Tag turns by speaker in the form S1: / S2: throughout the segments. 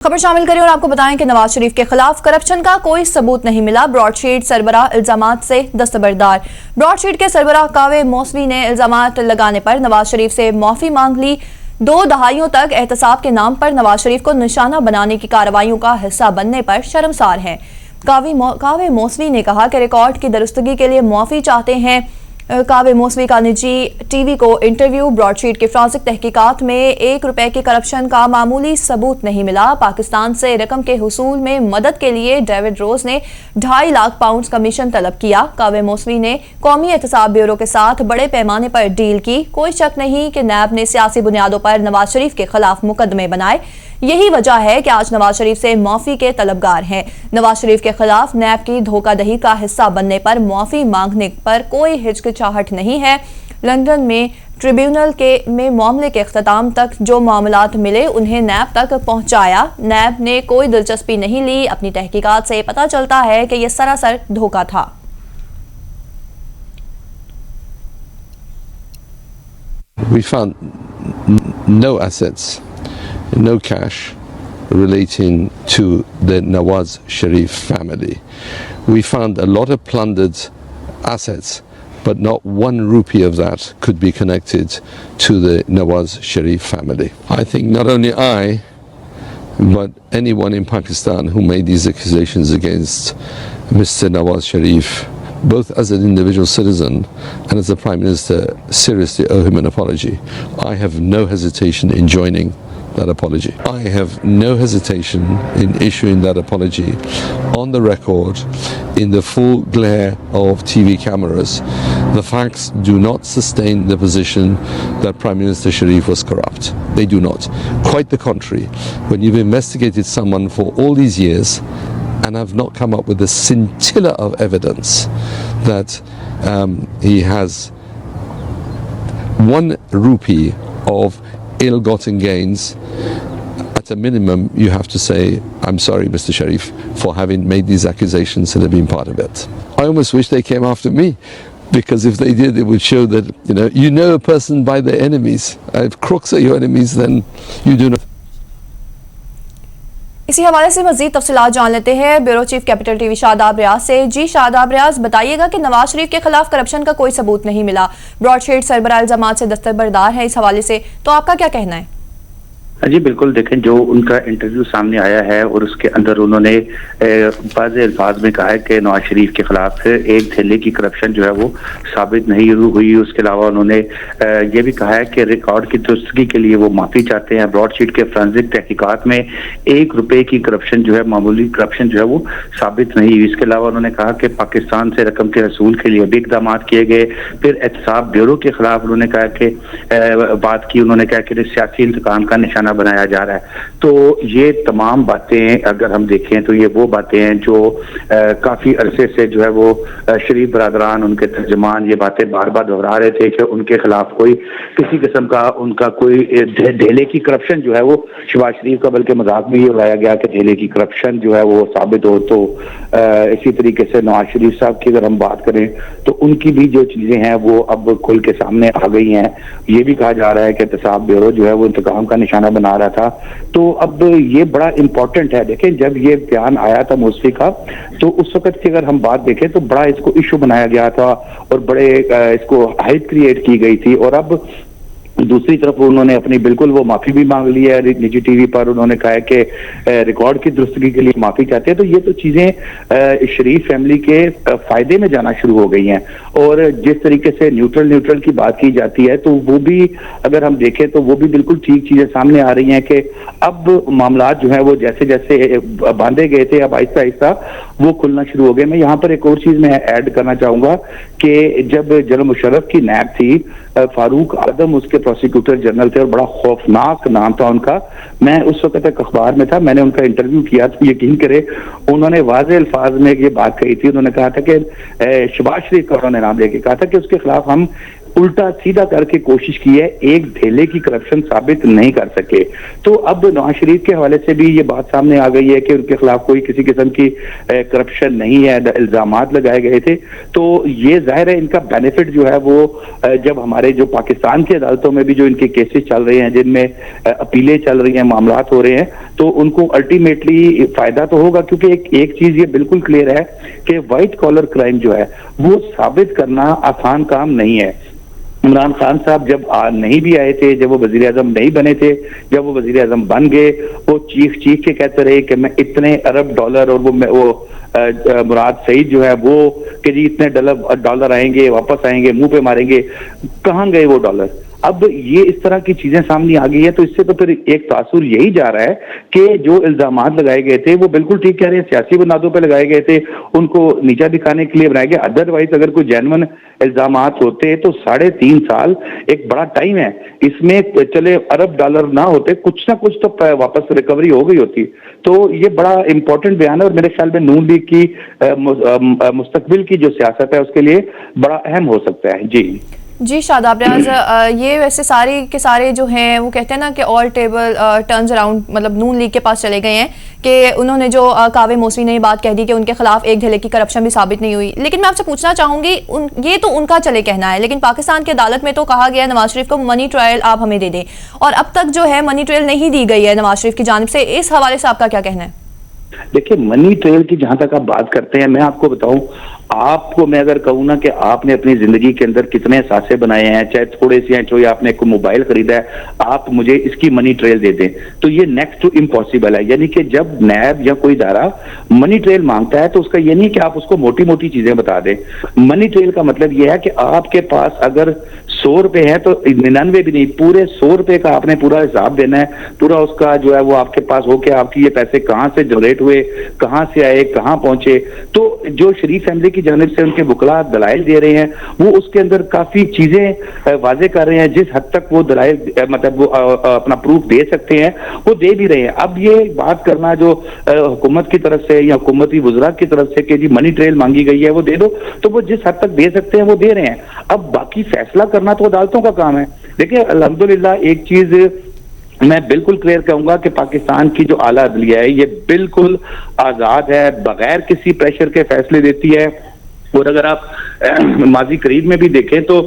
S1: खबर शामिल करें और आपको बताएं कि नवाज शरीफ के खिलाफ करप्शन का कोई सबूत नहीं मिला। ब्रॉडशीट सरबराह इल्जामात से दस्तबरदार। ब्रॉडशीट के सरबराह कावे मौसवी ने इल्जामात लगाने पर नवाज शरीफ से माफी मांग ली। 2 दहाइयों तक एहतसाब के नाम पर नवाज शरीफ को निशाना बनाने की कार्रवाइयों का हिस्सा बनने पर शर्मसार हैं। कावे मौसवी ने कहा कि रिकॉर्ड की दुरुस्तगी के लिए माफी चाहते हैं। कावे मौसवी का निजी टीवी को इंटरव्यू। ब्रॉडशीट की फ्रांसिक तहकीकात में ₹1 की करप्शन का मामूली सबूत नहीं मिला। पाकिस्तान से रकम के हुसूल में मदद के लिए डेविड रोज ने 2.5 लाख पाउंड कमीशन तलब किया। कावे मौसवी ने कौमी एहतसाब ब्यूरो के साथ बड़े पैमाने पर डील की। कोई शक नहीं कि नैब ने सियासी बुनियादों पर नवाज शरीफ के खिलाफ मुकदमे बनाए। यही वजह है कि आज नवाज शरीफ से माफी के तलबगार हैं। नवाज शरीफ के खिलाफ नैब की धोखाधड़ी का हिस्सा बनने पर माफी मांगने पर कोई हिचकिचाहट नहीं है। लंदन में ट्रिब्यूनल में मामले के इख्तिताम तक जो मामलात मिले उन्हें नैब तक पहुंचाया। नैब ने कोई दिलचस्पी नहीं ली। अपनी तहकीकात से पता चलता है कि यह सरासर धोखा था।
S2: We found no assets, no cash relating to the Nawaz Sharif family. We found a lot of plundered assets, but not 1 rupee of that could be connected to the Nawaz Sharif family. I think not only I, but anyone in Pakistan who made these accusations against Mr. Nawaz Sharif, both as an individual citizen and as the Prime Minister, seriously owe him an apology. I have no hesitation in joining that apology. I have no hesitation in issuing that apology on the record, in the full glare of TV cameras. The facts do not sustain the position that Prime Minister Sharif was corrupt. They do not. Quite the contrary. When you've investigated someone for all these years and have not come up with a scintilla of evidence that he has 1 rupee of ill-gotten gains, at a minimum you have to say, I'm sorry Mr. Sharif for having made these accusations and have been part of it. I almost wish they came after me, because if they did, it would show that you know a person by their enemies. If crooks are your enemies, then you do not.
S1: इसी हवाले से मजीद तफसीलात जान लेते हैं bureau chief Capital TV Shadab Riaz से। जी शादाब रियाज, बताइएगा कि नवाज शरीफ के खिलाफ करप्शन का कोई सबूत नहीं मिला। ब्रॉडशीट सरबराह इल्जामात से दस्तबरदार है। इस हवाले से तो आपका क्या कहना है?
S3: जी बिल्कुल, देखें जो उनका इंटरव्यू सामने आया है और उसके अंदर उन्होंने वाज़े अल्फाज में कहा है कि नवाज शरीफ के खिलाफ एक थैले की करप्शन जो है वो साबित नहीं हुई। उसके अलावा उन्होंने ये भी कहा है कि रिकॉर्ड की दुरुस्तगी के लिए वो माफी चाहते हैं। ब्रॉडशीट के फ्रांसिक तहकीकात में ₹1 की करप्शन जो है, मामूली करप्शन जो है वो साबित नहीं हुई। इसके अलावा उन्होंने कहा कि पाकिस्तान से रकम के वसूल के लिए भी इकदाम किए गए। फिर एहतसाब ब्यूरो के खिलाफ उन्होंने कहा कि बात की। उन्होंने कहा कि सियासी इंतकाम का निशाना बनाया जा रहा है। तो ये तमाम बातें अगर हम देखें तो ये वो बातें हैं जो काफी अरसे से जो है वो शरीफ बरादरान, उनके तर्जमान ये बातें बार बार दोहरा रहे थे कि उनके खिलाफ कोई किसी किस्म का उनका कोई ढेले की करप्शन जो है वो शहबाज शरीफ का, बल्कि मजाक में ये उड़ाया गया कि ढेले की करप्शन जो है वो साबित हो। तो इसी तरीके से नवाज शरीफ साहब की अगर हम बात करें तो उनकी भी जो चीजें हैं वो अब खुल के सामने आ गई हैं। ये भी कहा जा रहा है कि एहतसाब ब्यूरो जो है वो इंतकाम का निशाना बना रहा था। तो अब ये बड़ा इंपॉर्टेंट है। देखें, जब ये बयान आया था मौसवी का, तो उस वक्त की अगर हम बात देखें तो बड़ा इसको इशू बनाया गया था और बड़े इसको हाइप क्रिएट की गई थी। और अब दूसरी तरफ उन्होंने अपनी बिल्कुल वो माफी भी मांग ली है निजी टीवी पर। उन्होंने कहा है कि रिकॉर्ड की दुरुस्तगी के लिए माफी चाहते हैं। तो ये तो चीजें शरीफ फैमिली के फायदे में जाना शुरू हो गई हैं। और जिस तरीके से न्यूट्रल की बात की जाती है तो वो भी अगर हम देखें तो वो भी बिल्कुल ठीक चीजें सामने आ रही हैं कि अब मामला जो है वो जैसे जैसे बांधे गए थे अब आहिस्ता आहिस्ता वो खुलना शुरू हो गए। मैं यहाँ पर एक और चीज मैं ऐड करना चाहूंगा कि जब जनरल मुशर्रफ की नैब थी, फारूक आदम उसके प्रोसिक्यूटर जनरल थे और बड़ा खौफनाक नाम था उनका। मैं उस वक्त एक अखबार में था, मैंने उनका इंटरव्यू किया तो यकीन करे उन्होंने वाज़े अल्फाज में ये बात कही थी। उन्होंने कहा था कि शहबाज शरीफ का उन्होंने नाम लेके कहा था कि उसके खिलाफ हम उल्टा सीधा करके कोशिश की है, एक धेले की करप्शन साबित नहीं कर सके। तो अब नवाज शरीफ के हवाले से भी ये बात सामने आ गई है कि उनके खिलाफ कोई किसी किस्म की करप्शन नहीं है, इल्जामात लगाए गए थे। तो ये जाहिर है इनका बेनिफिट जो है वो जब हमारे जो पाकिस्तान की अदालतों में भी जो इनके केसेस चल रहे हैं, जिनमें अपीलें चल रही हैं, मामलात हो रहे हैं, तो उनको अल्टीमेटली फायदा तो होगा, क्योंकि एक चीज ये बिल्कुल क्लियर है कि व्हाइट कॉलर क्राइम जो है वो साबित करना आसान काम नहीं है। इमरान खान साहब जब नहीं भी आए थे, जब वो वजीर आजम नहीं बने थे, जब वो वजीर आजम बन गए, वो चीख के कहते रहे कि मैं इतने अरब डॉलर, और वो मुराद सईद जो है वो कि जी इतने डॉलर आएंगे, वापस आएंगे, मुंह पे मारेंगे। कहाँ गए वो डॉलर? अब ये इस तरह की चीजें सामने आ गई है, तो इससे तो फिर एक तासुर यही जा रहा है कि जो इल्जामात लगाए गए थे वो बिल्कुल ठीक कह रहे हैं, सियासी बुनियादों पे लगाए गए थे, उनको नीचा दिखाने के लिए बनाए गए। अदरवाइज अगर कोई जेन्युइन इल्जामात होते तो 3.5 साल एक बड़ा टाइम है, इसमें चले अरब डॉलर ना होते, कुछ ना कुछ तो वापस रिकवरी हो गई होती। तो ये बड़ा इंपॉर्टेंट बयान है, और मेरे ख्याल में नून लीग की मुस्तकबिल की जो सियासत है उसके लिए बड़ा अहम हो सकता है।
S1: जी शादाब रियाज, ये वैसे सारे के सारे जो हैं वो कहते हैं ना कि ऑल टेबल टर्न्स अराउंड, मतलब नून लीग के पास चले गए हैं कि उन्होंने जो कावे मोसवी ने ये बात कह दी कि उनके खिलाफ एक ढेले की करप्शन भी साबित नहीं हुई। लेकिन मैं आपसे पूछना चाहूंगी, ये तो उनका चले कहना है, लेकिन पाकिस्तान की अदालत में तो कहा गया नवाज शरीफ को मनी ट्रायल आप हमें दे दें, और अब तक जो है मनी ट्रायल नहीं दी गई है नवाज शरीफ की जानिब से। इस हवाले से आपका क्या कहना है?
S3: देखिए, मनी ट्रेल की जहां तक आप बात करते हैं, मैं आपको बताऊं, आपको मैं अगर कहूँ ना कि आपने अपनी जिंदगी के अंदर कितने सासे बनाए हैं, चाहे थोड़े से हैं, चाहे आपने कोई मोबाइल खरीदा है, आप मुझे इसकी मनी ट्रेल दे दें, तो ये नेक्स्ट टू इम्पॉसिबल है। यानी कि जब नैब या कोई इदारा मनी ट्रेल मांगता है तो उसका ये नहीं कि आप उसको मोटी मोटी चीजें बता दें। मनी ट्रेल का मतलब ये है कि आपके पास अगर 100 रुपए है तो 99 भी नहीं, पूरे 100 रुपए का आपने पूरा हिसाब देना है, पूरा उसका जो है वो आपके पास हो के आपकी ये पैसे कहाँ से जनरेट हुए, कहाँ से आए, कहाँ पहुंचे। तो जो शरीफ फैमिली की जानिब से उनके वकला दलाइल दे रहे हैं, वो उसके अंदर काफी चीजें वाजे कर रहे हैं, जिस हद तक वो दलाइल मतलब वो अपना प्रूफ दे सकते हैं वो दे भी रहे हैं। अब ये बात करना जो हुकूमत की तरफ से या हुकूमती वज़रा की तरफ से कि जी मनी ट्रेल मांगी गई है वो दे दो, तो वो जिस हद तक दे सकते हैं वो दे रहे हैं। अब बाकी फैसला करना तो अदालतों का काम है। देखिए, अल्हम्दुलिल्लाह एक चीज मैं बिल्कुल क्लियर कहूंगा कि पाकिस्तान की जो आला अदलिया है ये बिल्कुल आजाद है, बगैर किसी प्रेशर के फैसले देती है। और अगर आप माजी करीब में भी देखें तो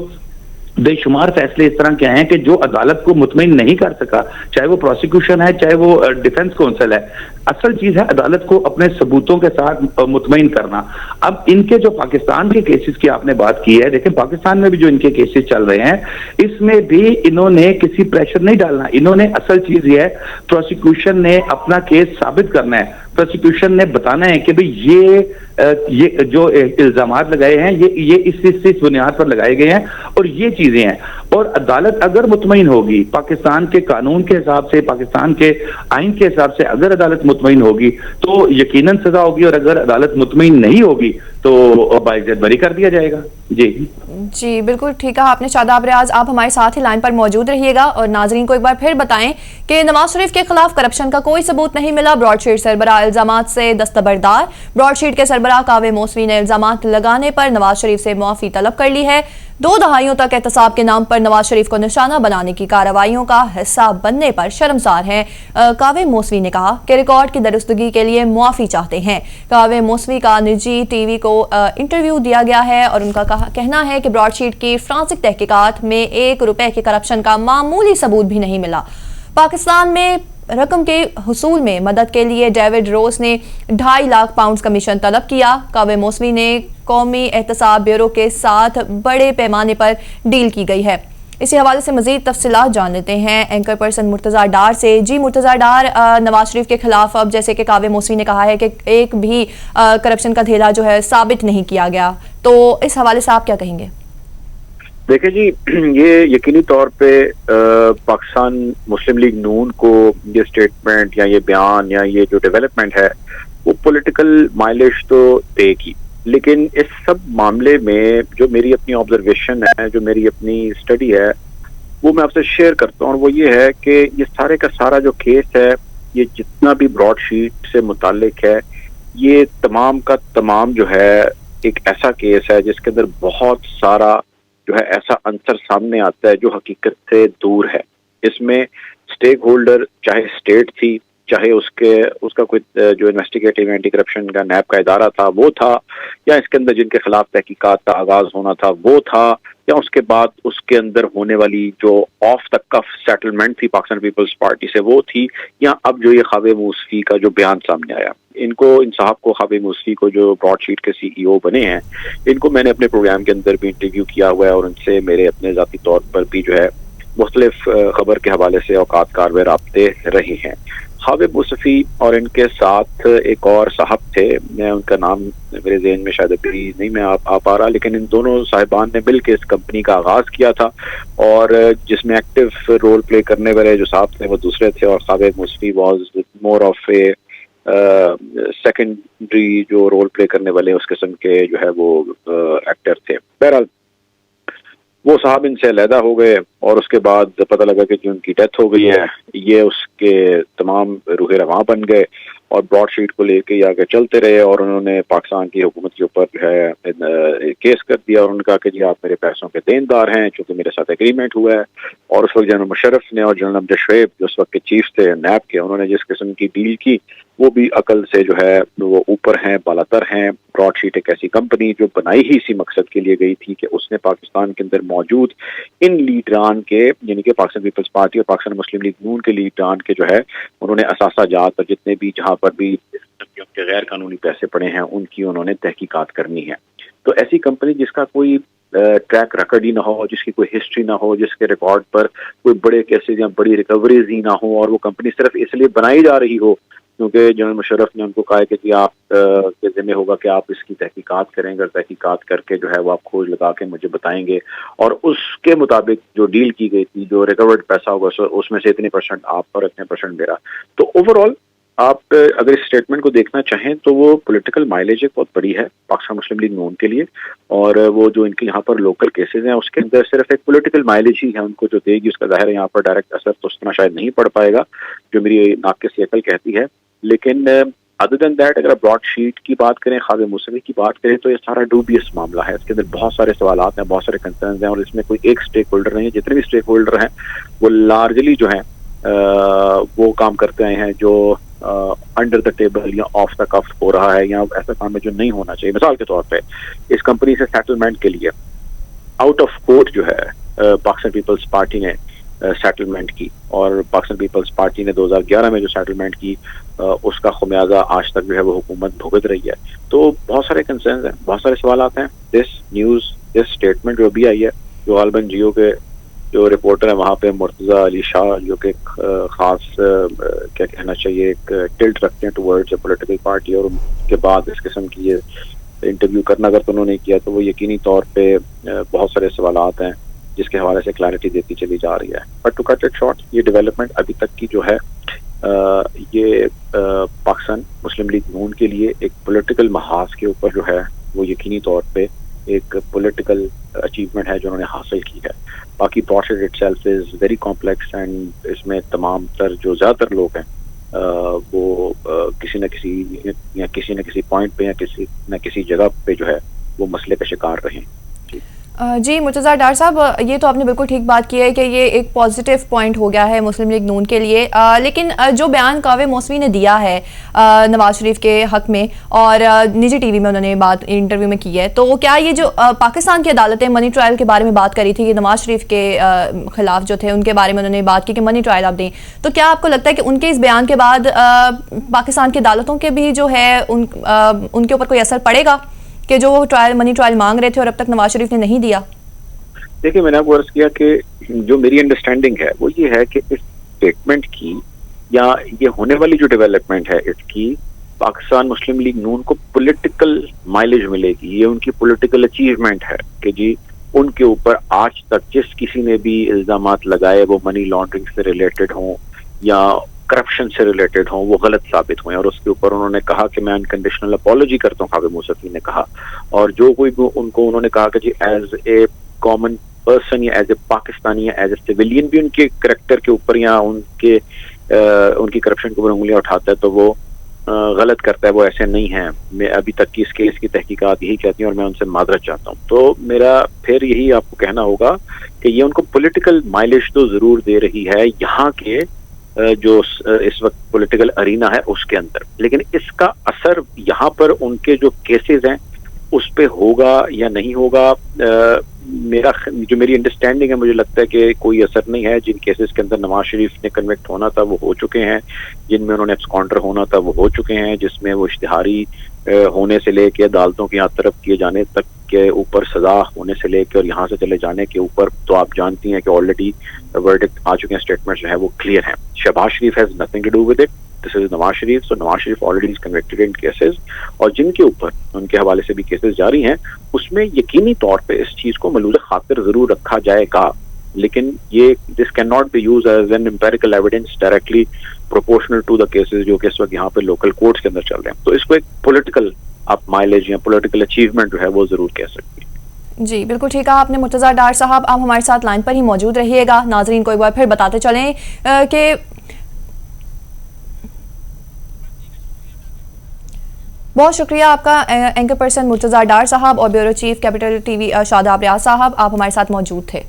S3: बेशुमार फैसले इस तरह के हैं कि जो अदालत को मुतमईन नहीं कर सका, चाहे वो प्रोसिक्यूशन है, चाहे वो डिफेंस काउंसिल है। असल चीज है अदालत को अपने सबूतों के साथ मुतमईन करना। अब इनके जो पाकिस्तान के केसेस की आपने बात की है, देखें पाकिस्तान में भी जो इनके केसेस चल रहे हैं, इसमें भी इन्होंने किसी प्रेशर नहीं डालना। इन्होंने असल चीज ये है, प्रोसिक्यूशन ने अपना केस साबित करना है, प्रोसिक्यूशन ने बताना है कि भाई ये जो इल्जामात लगाए हैं ये इस बुनियाद पर लगाए गए हैं और ये चीजें हैं। और अदालत अगर मुतमईन होगी, पाकिस्तान के कानून के हिसाब से, पाकिस्तान के आइन के हिसाब से अगर अदालत मुतमईन होगी तो यकीनन सजा होगी, और अगर अदालत मुतमईन नहीं होगी तो बाइज्जत बरी कर दिया जाएगा। जी
S1: बिल्कुल ठीक कहा आपने शादाब रियाज, आप हमारे साथ ही लाइन पर मौजूद रहिएगा। और नाजरीन को एक बार फिर बताएं कि नवाज शरीफ के खिलाफ करप्शन का कोई सबूत नहीं मिला, ब्रॉडशीट सरबराह इल्जामात से दस्तबरदार। ब्रॉडशीट के सरबराह कावे मोसवी ने इल्जामात लगाने पर नवाज शरीफ से मुआफी तलब कर ली है। 2 दहाइयों तक एहतसाब के नाम पर नवाज शरीफ को निशाना बनाने की कार्रवाइयों का हिस्सा बनने पर शर्मसार हैं। कावे मोसवी ने कहा कि रिकॉर्ड की दुरुस्तगी के लिए मुआफी चाहते हैं। कावे मोसवी का निजी टीवी को इंटरव्यू दिया गया है और उनका कहना है कि ब्रॉडशीट की फ्रांसिक तहकीकात में 1 रुपए के करप्शन का मामूली सबूत भी नहीं मिला। पाकिस्तान में रकम के हुसूल में मदद के लिए डेविड रोस ने 2.5 लाख पाउंड कमीशन तलब किया। कावे मोसवी ने कौमी एहतसाब ब्यूरो के साथ बड़े पैमाने पर डील की गई है। इसी हवाले से मजीद तफसीलात जान लेते हैं एंकर पर्सन मुर्तज़ा डार से। जी मुर्तज़ा डार, नवाज शरीफ के खिलाफ अब जैसे कि कावे मोसवी ने कहा है कि एक भी करप्शन का धेला जो है साबित नहीं किया गया, तो इस हवाले से आप क्या कहेंगे?
S4: देखिए जी, ये यकीनी तौर पे पाकिस्तान मुस्लिम लीग नून को ये स्टेटमेंट या ये बयान या ये जो डेवलपमेंट है वो पॉलिटिकल माइलेज तो देगी, लेकिन इस सब मामले में जो मेरी अपनी ऑब्जर्वेशन है, जो मेरी अपनी स्टडी है, वो मैं आपसे शेयर करता हूँ। और वो ये है कि ये सारे का सारा जो केस है, ये जितना भी ब्रॉडशीट से मुतालिक है, ये तमाम का तमाम जो है एक ऐसा केस है जिसके अंदर बहुत सारा जो है ऐसा आंसर सामने आता है जो हकीकत से दूर है। इसमें स्टेक होल्डर चाहे स्टेट थी, चाहे उसका कोई जो इन्वेस्टिगेटिव एंटी करप्शन का नैब का इदारा था वो था, या इसके अंदर जिनके खिलाफ तहकीकात का आगाज होना था वो था, या उसके बाद उसके अंदर होने वाली जो ऑफ द कफ सेटलमेंट थी पाकिस्तान पीपल्स पार्टी से वो थी, या अब जो ये ख्वाब मूसवी का जो बयान सामने आया। इन साहब को, ख्वाब मूसवी को, जो ब्रॉडशीट के CEO बने हैं, इनको मैंने अपने प्रोग्राम के अंदर भी इंटरव्यू किया हुआ है और उनसे मेरे अपने जाती तौर पर भी जो है मुख्तलिफ खबर के हवाले से औकात कारवे राब्ते रहे हैं। ख्वाब मूसवी और इनके साथ एक और साहब थे, मैं उनका नाम मेरे ज़हन में शायद अभी नहीं मैं आ पा रहा, लेकिन इन दोनों साहिबान ने मिल के इस कंपनी का आगाज किया था और जिसमें एक्टिव रोल प्ले करने वाले जो साहब थे वो दूसरे थे और ख्वाब Moosvi was more of a secondary जो रोल प्ले करने वाले उस किस्म के जो है वो एक्टर थे। बहरहाल वो साहब इनसे अलहदा हो गए और उसके बाद पता लगा कि जो उनकी डेथ हो गई है, ये उसके तमाम रूह रवां बन गए और ब्रॉडशीट को लेके आगे चलते रहे और उन्होंने पाकिस्तान की हुकूमत के ऊपर जो है केस कर दिया और उन्होंने कहा कि जी आप मेरे पैसों के देनदार हैं चूंकि मेरे साथ एग्रीमेंट हुआ है। और उस वक्त जनरल मुशर्रफ ने और जनरल अमजद शोएब जो उस वक्त के चीफ थे नैब के, उन्होंने जिस किस्म की डील की वो भी अकल से जो है वो ऊपर हैं, बालातर हैं। ब्रॉडशीट एक ऐसी कंपनी जो बनाई ही इसी मकसद के लिए गई थी कि उसने पाकिस्तान के अंदर मौजूद इन लीडरान के, यानी कि पाकिस्तान पीपल्स पार्टी और पाकिस्तान मुस्लिम लीग नून के लीडरान के जो है उन्होंने असासा जात और जितने भी जहाँ पर भी उनके गैर कानूनी पैसे पड़े हैं उनकी उन्होंने तहकीकात करनी है। तो ऐसी कंपनी जिसका कोई ट्रैक रिकॉर्ड ही ना हो, जिसकी कोई हिस्ट्री ना हो, जिसके रिकॉर्ड पर कोई बड़े केसेज या बड़ी रिकवरीज ही ना हो और वो कंपनी सिर्फ इसलिए बनाई जा रही हो क्योंकि जनरल मुशर्रफ ने उनको कहा कि आप के जिम्मे होगा कि आप इसकी तहकीकात करेंगे और तहकीकात करके जो है वो आप खोज लगा के मुझे बताएंगे और उसके मुताबिक जो डील की गई थी, जो रिकवर्ड पैसा होगा उसमें से इतने % आप और इतने % मेरा। तो ओवरऑल आप अगर इस स्टेटमेंट को देखना चाहें तो वो पॉलिटिकल माइलेज एक बहुत बड़ी है पाकिस्तान मुस्लिम लीग नून के लिए, और वो जो इनके यहाँ पर लोकल केसेस हैं उसके अंदर सिर्फ एक पॉलिटिकल माइलेज ही है उनको जो देगी, उसका जाहिर है यहाँ पर डायरेक्ट असर तो उतना शायद नहीं पड़ पाएगा जो मेरी नाक़िस अकल कहती है। लेकिन अदर देन दैट अगर आप ब्रॉडशीट की बात करें, ख्वाब मूसवी की बात करें, तो ये सारा डूबियस मामला है। इसके अंदर बहुत सारे सवालात हैं, बहुत सारे कंसर्न्स हैं और इसमें कोई एक स्टेक होल्डर नहीं है। जितने भी स्टेक होल्डर हैं वो लार्जली जो है वो काम करते आए हैं जो अंडर द टेबल या ऑफ द कफ हो रहा है या ऐसा काम है जो नहीं होना चाहिए। मिसाल के तौर पे इस कंपनी से सेटलमेंट के लिए आउट ऑफ कोर्ट जो है पाकिस्तान पीपल्स पार्टी ने सेटलमेंट की और पाकिस्तान पीपल्स पार्टी ने 2011 में जो सेटलमेंट की उसका खुमियाजा आज तक जो है वो हुकूमत भुगत रही है। तो बहुत सारे कंसर्न्स हैं, बहुत सारे सवालात हैं। दिस स्टेटमेंट जो भी आई है, जो गालिबन जियो के जो रिपोर्टर है वहाँ पे मुर्तज़ा अली शाह जो कि खास क्या कहना चाहिए एक टिल्ट रखते हैं टुवर्ड्स पॉलिटिकल पार्टी, और उनके बाद इस किस्म की ये इंटरव्यू करना अगर तो उन्होंने किया तो वो यकीनी तौर पे बहुत सारे सवालात हैं जिसके हवाले से क्लैरिटी देती चली जा रही है। But to cut it short, ये डेवलपमेंट अभी तक की जो है ये पाकिस्तान मुस्लिम लीग नून के लिए एक पॉलिटिकल महाज के ऊपर जो है वो यकीनी तौर पे एक पॉलिटिकल अचीवमेंट है जो उन्होंने हासिल की है। बाकी broadsheet itself is very complex and इसमें तमाम तर जो ज़्यादातर लोग हैं वो किसी न किसी पॉइंट पे या किसी न किसी जगह पे जो है वो मसले का शिकार रहे।
S1: जी मुर्तज़ा डार साहब, ये तो आपने बिल्कुल ठीक बात की है कि ये एक पॉजिटिव पॉइंट हो गया है मुस्लिम लीग नून के लिए, लेकिन जो बयान ख्वाब मूसवी ने दिया है नवाज शरीफ के हक में और निजी टीवी में उन्होंने बात इंटरव्यू में की है, तो क्या ये जो पाकिस्तान की अदालतें मनी ट्रायल के बारे में बात करी थी कि नवाज शरीफ के खिलाफ जो थे उनके बारे में उन्होंने बात की कि मनी ट्रायल आप दें, तो क्या आपको लगता है कि उनके इस बयान के बाद पाकिस्तान की अदालतों के भी जो है उनके ऊपर कोई असर पड़ेगा कि जो वो मनी ट्रायल मांग रहे थे और अब तक नवाज शरीफ ने नहीं दिया?
S4: देखिए, मैंने आपको अर्ज किया कि जो मेरी अंडरस्टैंडिंग है वो ये है कि इस स्टेटमेंट की या ये होने वाली जो डेवलपमेंट है इसकी पाकिस्तान मुस्लिम लीग नून को पॉलिटिकल माइलेज मिलेगी। ये उनकी पॉलिटिकल अचीवमेंट है कि जी उनके ऊपर आज तक जिस किसी ने भी इल्जामात लगाए वो मनी लॉन्ड्रिंग से रिलेटेड हों या करप्शन से रिलेटेड हों वो गलत साबित हुए, और उसके ऊपर उन्होंने कहा कि मैं अनकंडीशनल अपॉलॉजी करता हूँ, ख्वाब मूसवी ने कहा। और जो कोई उनको उन्होंने कहा कि जी एज ए कॉमन पर्सन या एज ए पाकिस्तानी या एज ए सिविलियन भी उनके करैक्टर के ऊपर या उनकी करप्शन के ऊपर उंगलियां उठाता है तो वो गलत करता है वो ऐसे नहीं है। मैं अभी तक की इस केस की तहकीकात यही कहती हूँ और मैं उनसे माजरत चाहता हूँ। तो मेरा फिर यही आपको कहना होगा कि ये उनको पॉलिटिकल माइलेज तो जरूर दे रही है यहाँ के जो इस वक्त पॉलिटिकल अरीना है उसके अंदर, लेकिन इसका असर यहाँ पर उनके जो केसेस हैं उस पे होगा या नहीं होगा, मेरी अंडरस्टैंडिंग है, मुझे लगता है कि कोई असर नहीं है। जिन केसेस के अंदर नवाज शरीफ ने कन्विक्ट होना था वो हो चुके हैं, जिनमें उन्होंने एब्सकॉन्डर होना था वो हो चुके हैं, जिसमें वो इश्तिहारी होने से लेके अदालतों की यहाँ तरफ किए जाने तक के ऊपर सजा होने से लेके और यहाँ से चले जाने के ऊपर तो आप जानती हैं कि ऑलरेडी वर्डिक्ट आ चुके हैं, स्टेटमेंट्स जो है वो क्लियर हैं। Shahbaz Sharif has nothing to do with it, this is Nawaz Sharif. So Nawaz Sharif already is convicted in cases और जिनके ऊपर उनके हवाले से भी केसेस जारी हैं उसमें यकीनी तौर पे इस चीज को मलूज़ खातिर जरूर रखा जाएगा, लेकिन ये this can not be used as an empirical evidence directly proportional to the cases जो कि इस वक्त यहाँ पे लोकल कोर्ट्स के अंदर चल रहे हैं। तो इसको एक पॉलिटिकल आप माइलेज या पॉलिटिकल अचीवमेंट जो है वो जरूर कह सकते हैं।
S1: जी बिल्कुल ठीक है आपने मुर्तज़ा डार साहब, आप हमारे साथ लाइन पर ही मौजूद रहिएगा। नाजरीन को एक बार फिर बताते चलें कि बहुत शुक्रिया आपका एंकर पर्सन मुर्तज़ा डार साहब और bureau chief Capital TV Shadab Riaz साहब, आप हमारे साथ मौजूद थे।